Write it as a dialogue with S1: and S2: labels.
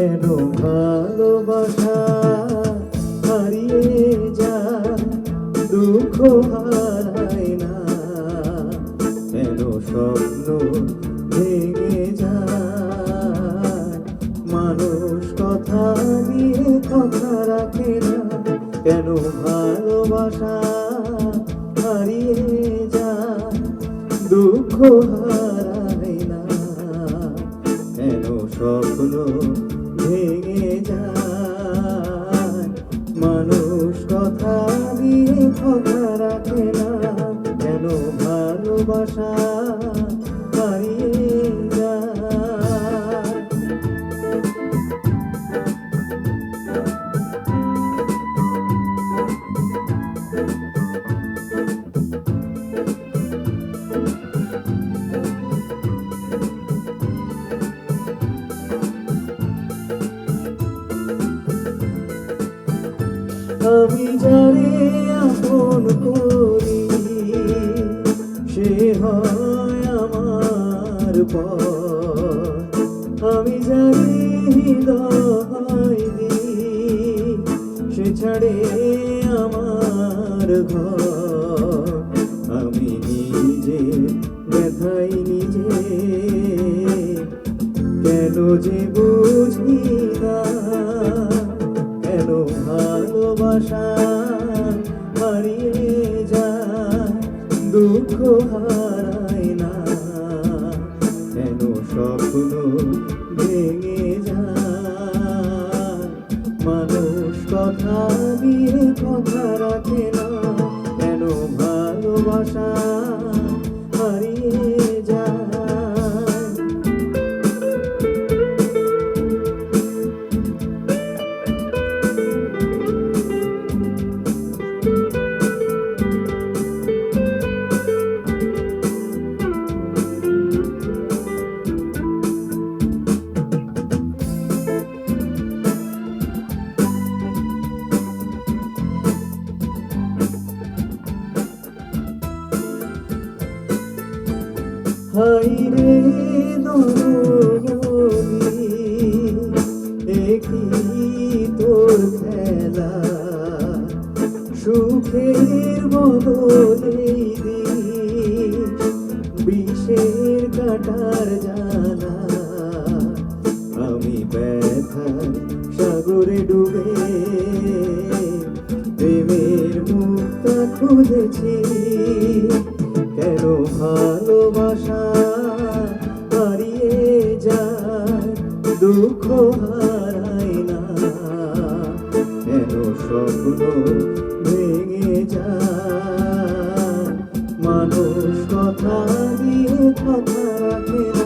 S1: কেন ভালোবাসা হারিয়ে যায়, দুঃখ হারায় না, কেন স্বপ্ন ভেঙে যায়, মানুষ কথা দিয়ে কথা রাখে না, কেন ভালোবাসা হারিয়ে যায়, দুঃখ হারায় না, কেন স্বপ্ন ভেঙে যায়, মানুষ কথা দিয়ে কথা রাখে না, কেন ভালোবাসা হারিয়ে যায়। আমি যারে আপন করি সে হয় আমার পর, আমি যারে হৃদয় দিই সে ছাড়ে আমার ঘর, আমি নিজে ব্যথাই নিজে কেন যে বুঝি না, কেন ভালোবাসা হারিয়ে যায়, দুঃখ হারায় না, কেন স্বপ্ন ভেঙে যায়, মানুষ কথা দিয়ে কথা রাখে না, কেন ভালোবাসা হারিয়ে যায়। হায়রে দরদি একই তোর খেলা, সুখের বদলে দিস বিষের কাটার জ্বালা, আমি ব্যথার সাগরে ডুবে প্রেমের মুক্তা খুঁজেছি, কেন ভালোবাসা হারিয়ে যায়, দুঃখ হারায় না, কেন স্বপ্ন ভেঙে যায়, মানুষ কথা দিয়ে কথা রাখে না,